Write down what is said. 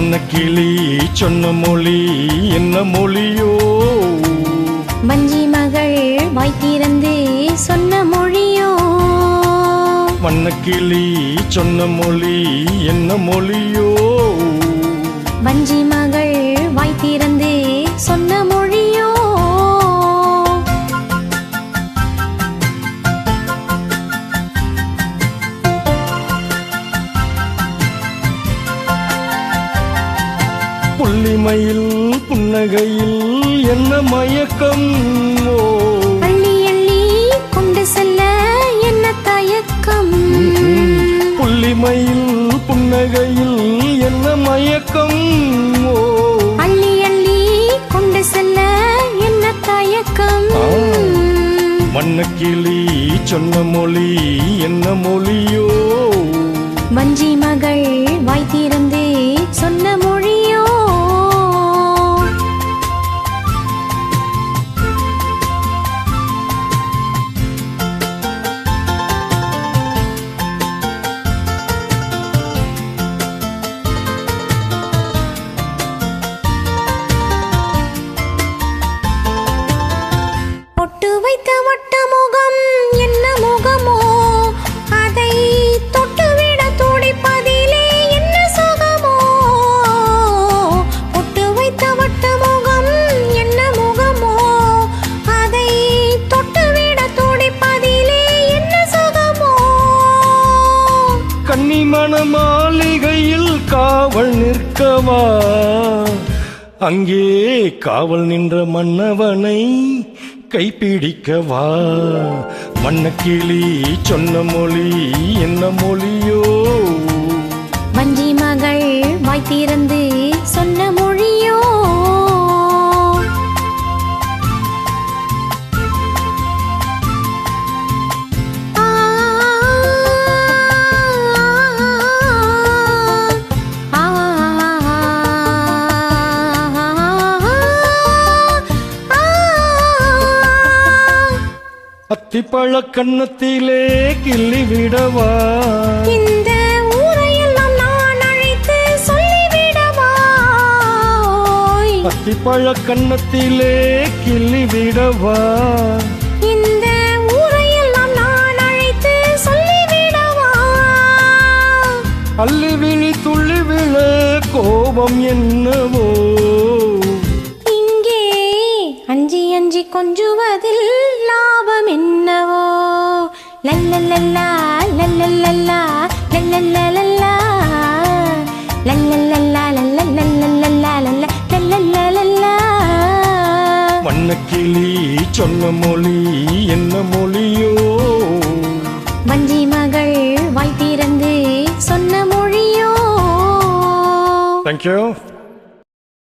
வண்ணக்கிளி சொன்ன மொழி என்ன மொழியோ? வஞ்சி மகள் வாய் திறந்து சொன்ன மொழியோ? வண்ணக்கிளி சொன்ன மொழி என்ன மொழியோ? வஞ்சி மகள் வாய் திறந்து சொன்ன மொழியோ? புள்ளிமயில் புன்னகையில் என்ன மயக்கம்? அள்ளி அள்ளி கொண்டு செல்ல என்ன தயக்கம்? புள்ளிமயில் புன்னகையில் என்ன மயக்கம்? அள்ளி அள்ளி கொண்டு செல்ல என்ன தயக்கம்? வண்ணக்கிளி சொன்ன மொழி என்ன மொழியோ? வஞ்சி மகள் வாய் திறந்து சொன்ன மொழியோ? பொட்டு வைத்த வட்ட முகம் என்ன முகமோ? அதை தொட்டுவிட துடிப்பதிலே என்ன சுகமோ? பொட்டு வைத்த வட்ட முகம் என்ன முகமோ? அதை தொட்டுவிட துடிப்பதிலே என்ன சுகமோ? கன்னிமண மாளிகையில் காவல் நிற்கவா? அங்கே காவல் நின்ற மன்னவனை கைப்பிடிக்கவா? வண்ணக்கிளி சொன்ன மொழி என்ன மொழியோ? வஞ்சி மகள் வாய் திறந்து சொன்ன மொழியோ? அத்திப்பழ கன்னத்திலே கிள்ளி விடவா? இந்த ஊரையெல்லாம் நான் அழைத்து சொல்லிவிடவா? அத்திப்பழ கன்னத்திலே கிள்ளி விடவா? இந்த ஊரையெல்லாம் நான் அழைத்து சொல்லிவிடவா? அள்ளி விழி துள்ளி விழ கோபம் என்னவோ? இங்கே அஞ்சி அஞ்சி கொஞ்சுவதில் லாபம் என்னவோ? லல்லல்லா லல்லல்லா லல்லல்லா லல்லல்லா லல்லல்லா லல்லல்லா. வண்ணக்கிளி சொன்ன மொழி என்ன மொழியோ? வஞ்சி மகள் வாய் திறந்து சொன்ன மொழியோ? Thank you.